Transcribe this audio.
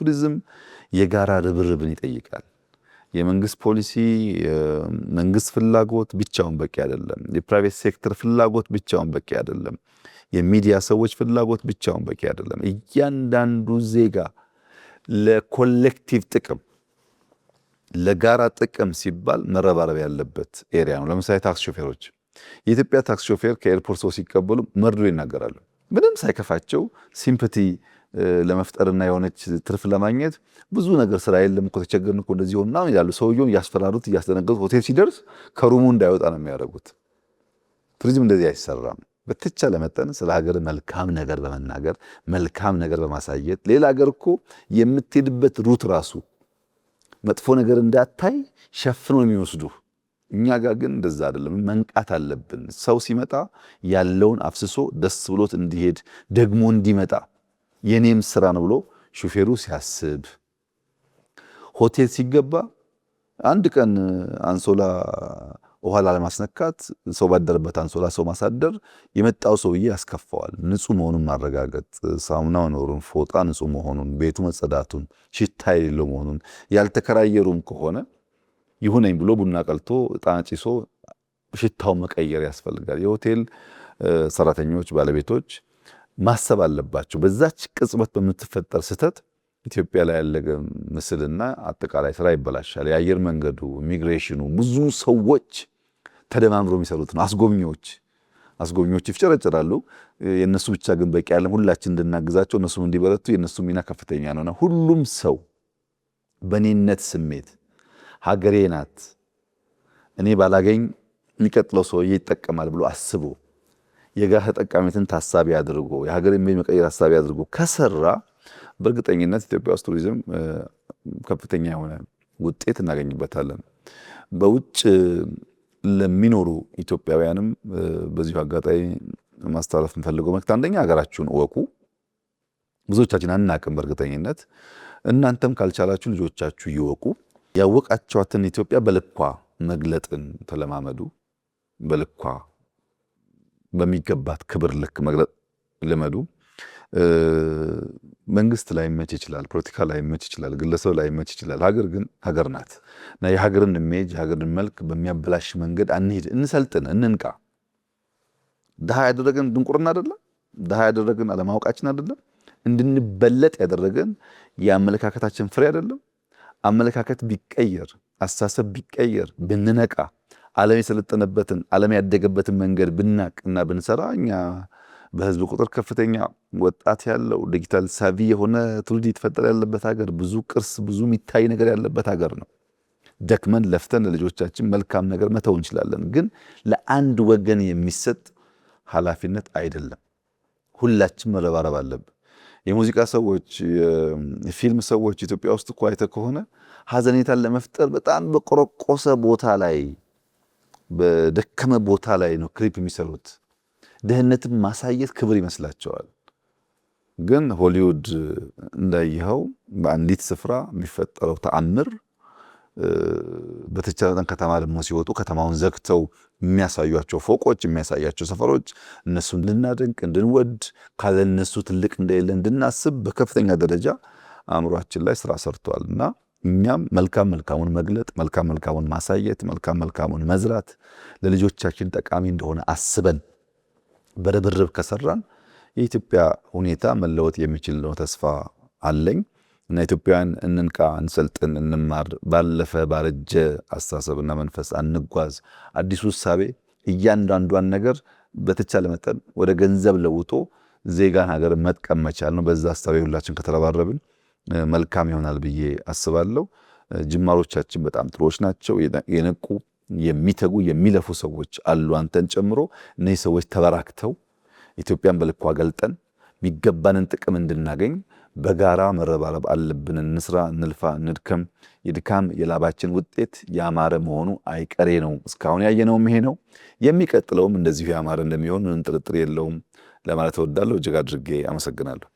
ቱሪዝም የጋራ ርብርብን ይጠይቃል። የመንግስት ፖሊሲ፣ የመንግስት ፍላጎት ብቻውን በቂ አይደለም። የፕራይቬት ሴክተር ፍላጎት ብቻውን በቂ አይደለም። የሚዲያ ሰዎች ፍላጎት ብቻውን በቂ አይደለም። እያንዳንዱ ዜጋ ለኮሌክቲቭ ጥቅም ለጋራ ጥቅም ሲባል መረባረብ ያለበት ኤሪያ ነው። ለምሳሌ ታክሲ ሾፌሮች፣ የኢትዮጵያ ታክሲ ሾፌር ከኤርፖርት ሰው ሲቀበሉ መርዶ ይናገራሉ። ምንም ሳይከፋቸው ሲምፓቲ ለመፍጠርና የሆነች ትርፍ ለማግኘት ብዙ ነገር ስራ የለም እኮ ተቸገርን እኮ እንደዚህ ሆና ይላሉ። ሰውየውን እያስፈራሩት እያስደነገጡት ሆቴል ሲደርስ ከሩሙ እንዳይወጣ ነው የሚያደርጉት። ቱሪዝም እንደዚህ አይሰራም። በተቻለ መጠን ስለ ሀገር መልካም ነገር በመናገር መልካም ነገር በማሳየት ሌላ ሀገር እኮ የምትሄድበት ሩት ራሱ መጥፎ ነገር እንዳታይ ሸፍኖ የሚወስዱ። እኛ ጋር ግን እንደዛ አይደለም። መንቃት አለብን። ሰው ሲመጣ ያለውን አፍስሶ ደስ ብሎት እንዲሄድ ደግሞ እንዲመጣ የኔም ስራ ነው ብሎ ሹፌሩ ሲያስብ፣ ሆቴል ሲገባ አንድ ቀን አንሶላ ውሃ ላለማስነካት ሰው ባደረበት አንሶላ ሰው ማሳደር የመጣው ሰውዬ ያስከፋዋል። ንጹህ መሆኑን ማረጋገጥ፣ ሳሙና መኖሩን፣ ፎጣ ንጹህ መሆኑን፣ ቤቱ መጸዳቱን፣ ሽታ የሌለው መሆኑን፣ ያልተከራየሩም ከሆነ ይሁነኝ ብሎ ቡና ቀልቶ ዕጣን ጭሶ ሽታው መቀየር ያስፈልጋል። የሆቴል ሰራተኞች ባለቤቶች ማሰብ አለባቸው። በዛች ቅጽበት በምትፈጠር ስህተት ኢትዮጵያ ላይ ያለ ምስልና አጠቃላይ ስራ ይበላሻል። የአየር መንገዱ፣ ኢሚግሬሽኑ ብዙ ሰዎች ተደማምሮ የሚሰሩት ነው። አስጎብኚዎች ይፍጨረጨራሉ። የነሱ ብቻ ግን በቂ አይደለም። ሁላችን እንድናግዛቸው እነሱም እንዲበረቱ የነሱ ሚና ከፍተኛ ነውና ሁሉም ሰው በኔነት ስሜት ሀገሬ ናት እኔ ባላገኝ የሚቀጥለው ሰውዬ ይጠቀማል ብሎ አስቦ የጋራ ተጠቃሚነትን ታሳቢ አድርጎ የሀገር መቀየር ታሳቢ አድርጎ ከሰራ በእርግጠኝነት ኢትዮጵያ ውስጥ ቱሪዝም ከፍተኛ የሆነ ውጤት እናገኝበታለን። በውጭ ለሚኖሩ ኢትዮጵያውያንም በዚሁ አጋጣሚ ማስተላለፍ የምፈልገው መልእክት አንደኛ ሀገራችሁን እወቁ። ብዙዎቻችን አናቅም በእርግጠኝነት። እናንተም ካልቻላችሁ ልጆቻችሁ ይወቁ። ያወቃቸዋትን ኢትዮጵያ በልኳ መግለጥን ተለማመዱ። በልኳ በሚገባት ክብር ልክ መግለጥ ልመዱ። መንግስት ላይ መች ይችላል፣ ፖለቲካ ላይ መች ይችላል፣ ግለሰብ ላይ መች ይችላል። ሀገር ግን ሀገር ናት እና የሀገርን ኢሜጅ የሀገርን መልክ በሚያበላሽ መንገድ አንሂድ። እንሰልጥን፣ እንንቃ። ድሃ ያደረገን ድንቁርና አይደለም። ድሃ ያደረገን አለማወቃችን አይደለም። እንድንበለጥ ያደረገን የአመለካከታችን ፍሬ አይደለም። አመለካከት ቢቀየር፣ አስተሳሰብ ቢቀየር፣ ብንነቃ፣ ዓለም የሰለጠነበትን ዓለም ያደገበትን መንገድ ብናቅና ብንሰራ እኛ በህዝብ ቁጥር ከፍተኛ ወጣት ያለው ዲጂታል ሳቪ የሆነ ትውልድ የተፈጠረ ያለበት ሀገር፣ ብዙ ቅርስ ብዙ የሚታይ ነገር ያለበት ሀገር ነው። ደክመን ለፍተን ለልጆቻችን መልካም ነገር መተው እንችላለን። ግን ለአንድ ወገን የሚሰጥ ኃላፊነት አይደለም። ሁላችን መረባረብ አለብን። የሙዚቃ ሰዎች፣ የፊልም ሰዎች ኢትዮጵያ ውስጥ እኮ አይተህ ከሆነ ሀዘኔታን ለመፍጠር በጣም በቆረቆሰ ቦታ ላይ በደከመ ቦታ ላይ ነው ክሊፕ የሚሰሩት። ድህነትን ማሳየት ክብር ይመስላቸዋል። ግን ሆሊውድ እንዳየኸው በአንዲት ስፍራ የሚፈጠረው ተአምር በተቻለ ከተማ ደግሞ ሲወጡ ከተማውን ዘግተው የሚያሳዩቸው ፎቆች፣ የሚያሳያቸው ሰፈሮች እነሱን እንድናደንቅ እንድንወድ ካለ እነሱ ትልቅ እንደሌለ እንድናስብ በከፍተኛ ደረጃ አእምሯችን ላይ ስራ ሰርቷል እና እኛም መልካም መልካሙን መግለጥ፣ መልካም መልካሙን ማሳየት፣ መልካም መልካሙን መዝራት ለልጆቻችን ጠቃሚ እንደሆነ አስበን በርብርብ ከሰራን የኢትዮጵያ ሁኔታ መለወጥ የሚችል ነው ተስፋ አለኝ እና ኢትዮጵያውያን እንንቃ፣ እንሰልጥን፣ እንማር። ባለፈ ባረጀ አስተሳሰብና መንፈስ አንጓዝ። አዲሱ እሳቤ እያንዳንዷን ነገር በተቻለ መጠን ወደ ገንዘብ ለውጦ ዜጋን ሀገር መጥቀም መቻል ነው። በዛ እሳቤ ሁላችን ከተረባረብን መልካም ይሆናል ብዬ አስባለሁ። ጅማሮቻችን በጣም ጥሩዎች ናቸው። የነቁ የሚተጉ የሚለፉ ሰዎች አሉ፣ አንተን ጨምሮ። እነዚህ ሰዎች ተበራክተው ኢትዮጵያን በልኳ ገልጠን የሚገባንን ጥቅም እንድናገኝ በጋራ መረባረብ አለብን። እንስራ፣ እንልፋ፣ እንድከም። የድካም የላባችን ውጤት ያማረ መሆኑ አይቀሬ ነው። እስካሁን ያየነውም ይሄ ነው። የሚቀጥለውም እንደዚሁ ያማረ እንደሚሆን ምንም ጥርጥር የለውም ለማለት እወዳለሁ። እጅግ አድርጌ አመሰግናለሁ።